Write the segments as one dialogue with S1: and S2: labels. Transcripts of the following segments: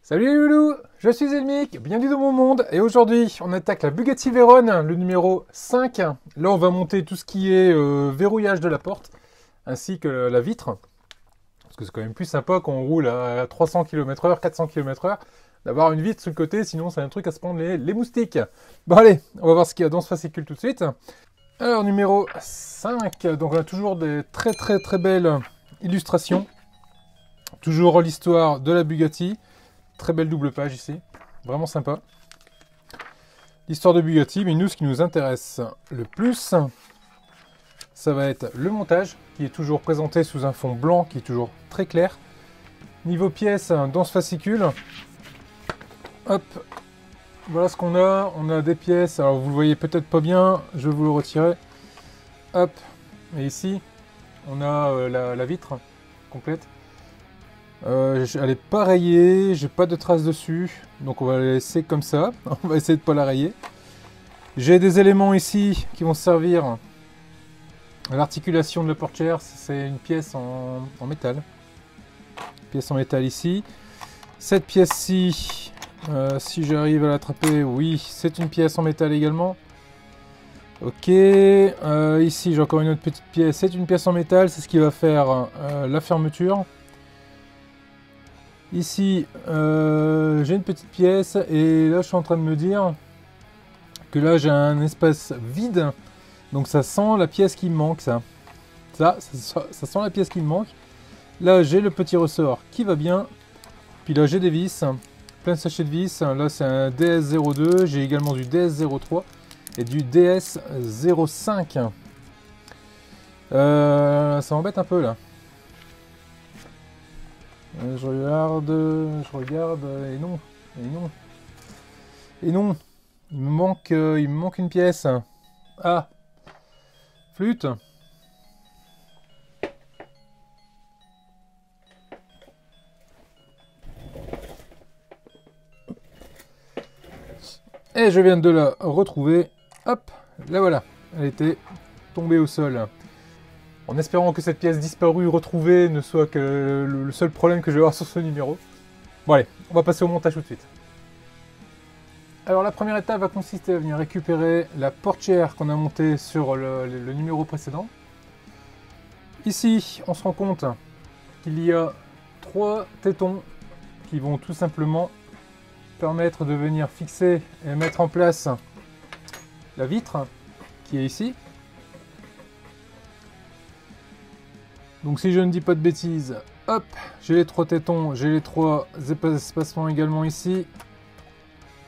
S1: Salut les loulous, je suis Elmic, bienvenue dans mon monde et aujourd'hui on attaque la Bugatti Veyron, le numéro 5. Là on va monter tout ce qui est verrouillage de la porte ainsi que la vitre. Parce que c'est quand même plus sympa quand on roule à 300 km/h, 400 km/h d'avoir une vitre sur le côté, sinon c'est un truc à se prendre les moustiques. Bon allez, on va voir ce qu'il y a dans ce fascicule tout de suite. Alors numéro 5, donc on a toujours des très belles illustrations. Toujours l'histoire de la Bugatti. Très belle double page ici, vraiment sympa. L'histoire de Bugatti, mais nous ce qui nous intéresse le plus, ça va être le montage, qui est toujours présenté sous un fond blanc, qui est toujours très clair. Niveau pièces, dans ce fascicule, hop, voilà ce qu'on a. On a des pièces, alors vous le voyez peut-être pas bien, je vais vous le retirer. Hop, et ici, on a la vitre complète. Elle n'est pas rayée, j'ai pas de traces dessus, donc on va la laisser comme ça. On va essayer de ne pas la rayer. J'ai des éléments ici qui vont servir à l'articulation de la portière. C'est une pièce en métal. Pièce en métal ici. Cette pièce-ci, si j'arrive à l'attraper, oui, c'est une pièce en métal également. Ok, ici j'ai encore une autre petite pièce, c'est une pièce en métal, c'est ce qui va faire la fermeture. Ici, j'ai une petite pièce et là je suis en train de me dire que là j'ai un espace vide, donc ça sent la pièce qui me manque, ça sent la pièce qui me manque. Là j'ai le petit ressort qui va bien, puis là j'ai des vis, plein de sachets de vis. Là c'est un DS02, j'ai également du DS03 et du DS05. Ça m'embête un peu là. Je regarde, et non, et non, et non, il me manque une pièce. Ah, flûte. Et je viens de la retrouver. Hop, là voilà, elle était tombée au sol. En espérant que cette pièce disparue, retrouvée, ne soit que le seul problème que je vais avoir sur ce numéro. Bon allez, on va passer au montage tout de suite. Alors la première étape va consister à venir récupérer la portière qu'on a montée sur le numéro précédent. Ici, on se rend compte qu'il y a 3 tétons qui vont tout simplement permettre de venir fixer et mettre en place la vitre qui est ici. Donc si je ne dis pas de bêtises, hop, j'ai les 3 tétons, j'ai les 3 espacements également ici.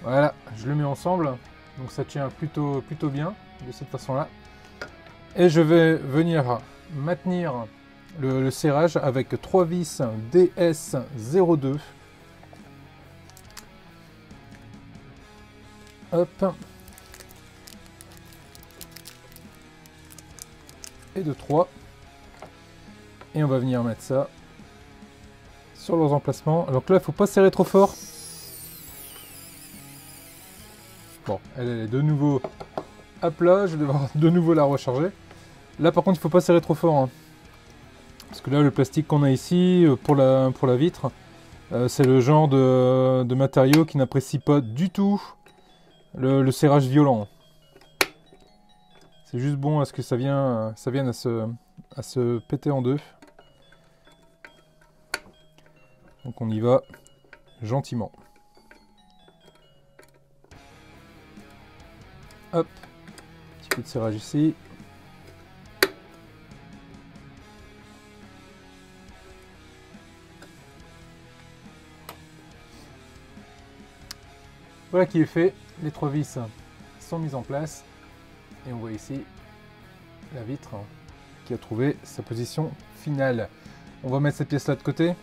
S1: Voilà, je le mets ensemble, donc ça tient plutôt bien de cette façon-là. Et je vais venir maintenir le serrage avec 3 vis DS02. Hop. Et de 3. Et on va venir mettre ça sur leurs emplacements. Donc là, il ne faut pas serrer trop fort. Bon, elle est de nouveau à plat. Je vais devoir de nouveau la recharger. Là, par contre, il ne faut pas serrer trop fort. Hein. Parce que là, le plastique qu'on a ici, pour la vitre, c'est le genre de matériau qui n'apprécie pas du tout le serrage violent. C'est juste bon à ce que ça vienne à se péter en deux. Donc on y va gentiment. Hop, petit peu de serrage ici. Voilà qui est fait, les 3 vis sont mises en place et on voit ici la vitre qui a trouvé sa position finale. On va mettre cette pièce là de côté.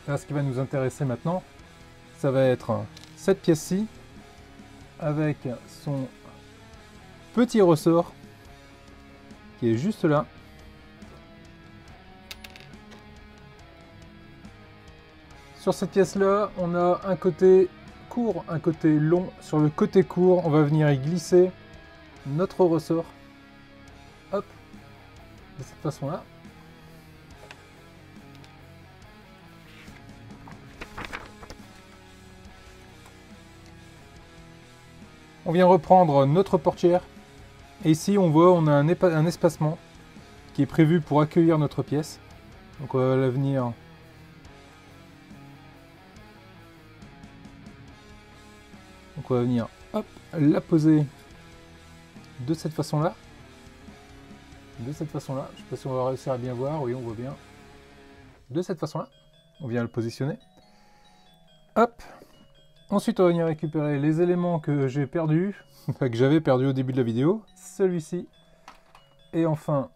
S1: Là, ce qui va nous intéresser maintenant, ça va être cette pièce-ci avec son petit ressort qui est juste là. Sur cette pièce-là, on a un côté court, un côté long. Sur le côté court, on va venir y glisser notre ressort. Hop, de cette façon-là. On vient reprendre notre portière. Et ici, on voit, on a un espacement qui est prévu pour accueillir notre pièce. Donc on va la venir... Donc on va venir, hop, la poser de cette façon-là. De cette façon-là. Je ne sais pas si on va réussir à bien voir. Oui, on voit bien. De cette façon-là. On vient le positionner. Hop. Ensuite, on va venir récupérer les éléments que j'ai perdus. Enfin, que j'avais perdu au début de la vidéo. Celui-ci. Et enfin,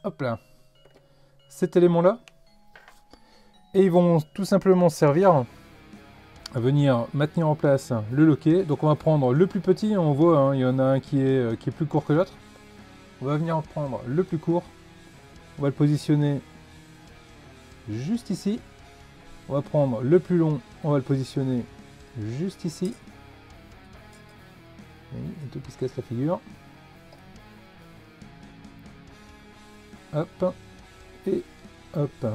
S1: hop là. Cet élément-là. Et ils vont tout simplement servir à venir maintenir en place le loquet. Donc on va prendre le plus petit. On voit, hein, il y en a un qui est plus court que l'autre. On va venir prendre le plus court. On va le positionner juste ici. On va prendre le plus long. On va le positionner juste ici. Et tout qui se casse la figure. Hop. Et hop.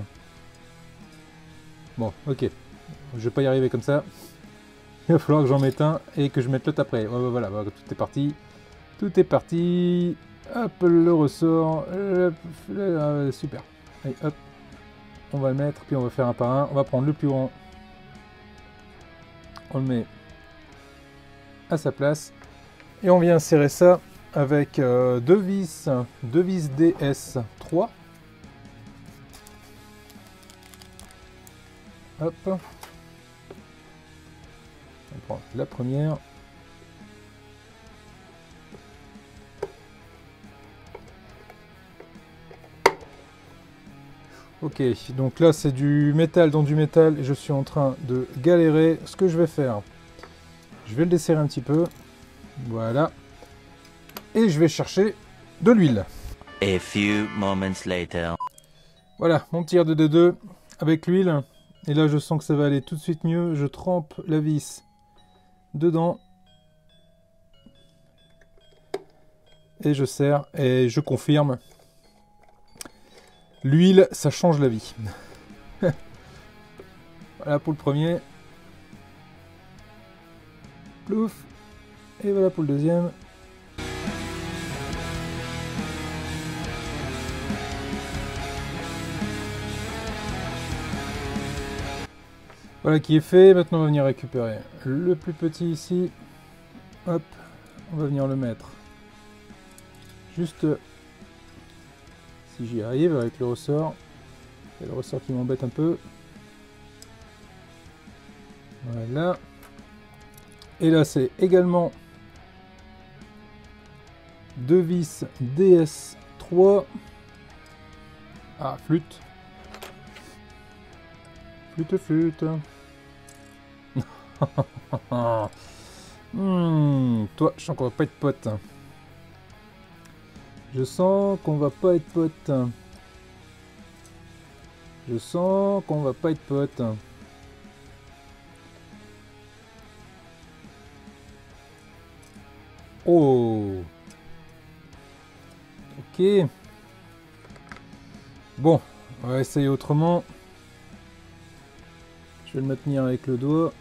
S1: Bon, ok. Je vais pas y arriver comme ça. Il va falloir que j'en mette un et que je mette l'autre après. Voilà, tout est parti. Tout est parti. Hop, le ressort. Super. Allez, hop. On va le mettre, puis on va faire un par un. On va prendre le plus grand. On le met à sa place. Et on vient insérer ça avec deux vis DS3. Hop. On prend la première. Ok, donc là c'est du métal dans du métal et je suis en train de galérer. Ce que je vais faire, je vais le desserrer un petit peu. Voilà. Et je vais chercher de l'huile.
S2: A few moments later.
S1: Voilà, mon petit R2D2 avec l'huile. Et là je sens que ça va aller tout de suite mieux. Je trempe la vis dedans. Et je serre et je confirme. L'huile, ça change la vie. Voilà pour le premier. Plouf. Et voilà pour le deuxième. Voilà qui est fait. Maintenant on va venir récupérer le plus petit ici. Hop. On va venir le mettre juste... Si j'y arrive avec le ressort. Il y a le ressort qui m'embête un peu. Voilà. Et là c'est également deux vis DS3. Ah, flûte. Flûte. Toi, je sens qu'on va pas être potes. Je sens qu'on va pas être potes. Je sens qu'on va pas être potes. Oh. Ok. Bon, on va essayer autrement. Je vais le maintenir avec le doigt.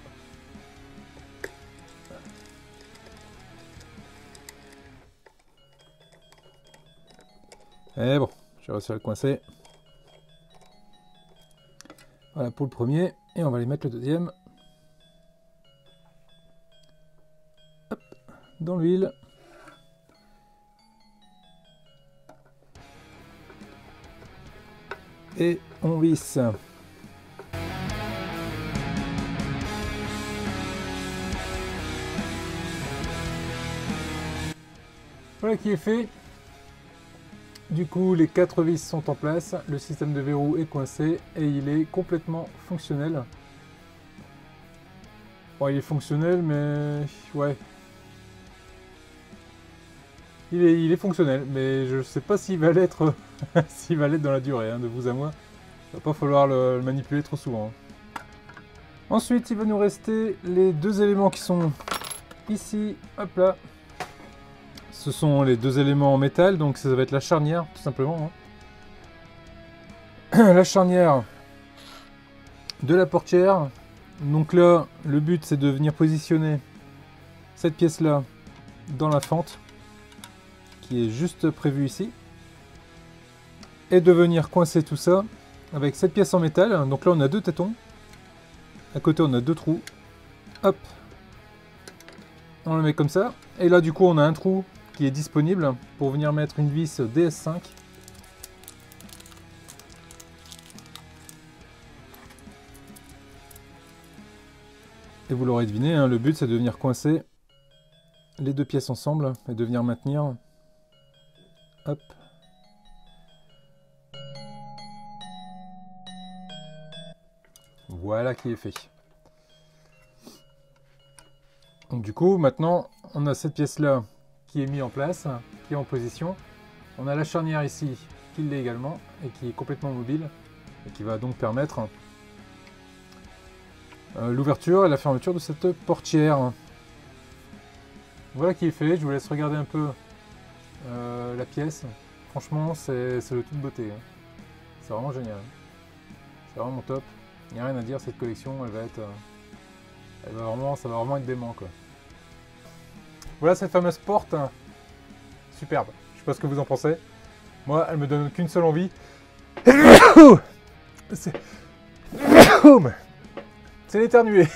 S1: Et bon, j'ai réussi à le coincer. Voilà pour le premier. Et on va aller mettre le deuxième. Hop, dans l'huile. Et on visse. Voilà qui est fait. Du coup, les 4 vis sont en place, le système de verrou est coincé et il est complètement fonctionnel. Bon, il est fonctionnel, mais ouais. Il est fonctionnel, mais je sais pas s'il va l'être s'il va l'être dans la durée, hein, de vous à moi. Il va pas falloir le manipuler trop souvent. Ensuite, il va nous rester les deux éléments qui sont ici, hop là. Ce sont les deux éléments en métal, donc ça va être la charnière, tout simplement. Hein. La charnière de la portière. Donc là, le but c'est de venir positionner cette pièce-là dans la fente, qui est juste prévue ici. Et de venir coincer tout ça avec cette pièce en métal. Donc là, on a 2 tétons. À côté, on a 2 trous. Hop. On le met comme ça. Et là, du coup, on a un trou qui est disponible pour venir mettre une vis DS5. Et vous l'aurez deviné, hein, le but c'est de venir coincer les 2 pièces ensemble et de venir maintenir. Hop. Voilà qui est fait. Donc du coup, maintenant, on a cette pièce-là qui est mise en place, qui est en position. On a la charnière ici, qui l'est également, et qui est complètement mobile, et qui va donc permettre l'ouverture et la fermeture de cette portière. Voilà qui est fait, je vous laisse regarder un peu la pièce. Franchement, c'est de toute beauté. C'est vraiment génial. C'est vraiment top. Il n'y a rien à dire, cette collection, ça va vraiment être dément, quoi. Voilà cette fameuse porte. Superbe. Je sais pas ce que vous en pensez. Moi, elle me donne qu'une seule envie. C'est l'éternuer.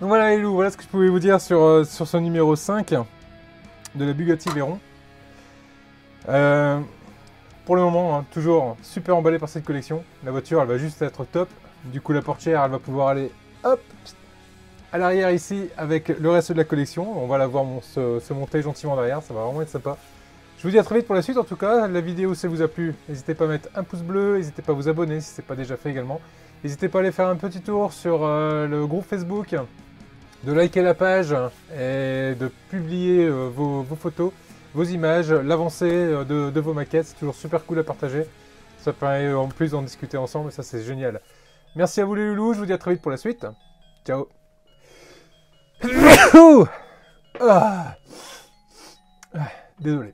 S1: Donc voilà les loups, voilà ce que je pouvais vous dire sur ce numéro 5 de la Bugatti Veyron. Pour le moment, hein, toujours super emballé par cette collection. La voiture, elle va juste être top. Du coup, la portière, elle va pouvoir aller hop à l'arrière ici avec le reste de la collection. On va la voir se monter gentiment derrière, ça va vraiment être sympa. Je vous dis à très vite pour la suite. En tout cas, la vidéo, si elle vous a plu, n'hésitez pas à mettre un pouce bleu, n'hésitez pas à vous abonner si ce n'est pas déjà fait également. N'hésitez pas à aller faire un petit tour sur le groupe Facebook, de liker la page et de publier vos photos, vos images, l'avancée de vos maquettes. C'est toujours super cool à partager. Ça permet en plus d'en discuter ensemble, ça c'est génial. Merci à vous les loulous, je vous dis à très vite pour la suite. Ciao. Désolé.